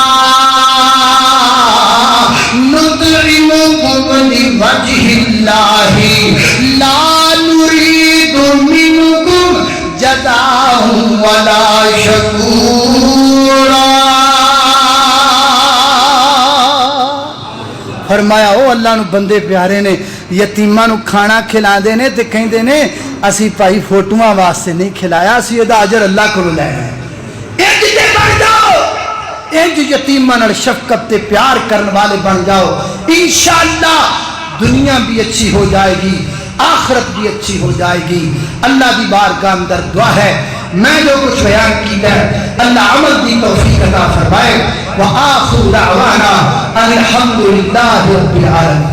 نُطْعِمُكُمْ لِوَجْهِ اللَّهِ لَا نُرِيدُ مِنكُمْ جَزَاءً وَلَا شَكُورًا۔ فرمایا او اللہ نو بندے پیارے نے یتیماں نو کھانا کھلا دے نے تے کہندے نے اسی بھائی فوٹواں واسطے نہیں کھلایا، اسی ادا اجر اللہ کو لینا ہے۔ انج تے بن جاؤ، انج یتیماں نال شفقت تے پیار کرن والے بن جاؤ، انشاءاللہ دنیا بھی اچھی ہو جائے گی، آخرت بھی اچھی ہو جائے گی۔ اللہ دی بارگاہ اندر دعا ہے، میں جو کچھ بیان کیتا ہے اللہ عمل دی توفیق عطا فرمائے۔ وآخر دعوانا ان الحمدللہ رب العالمین۔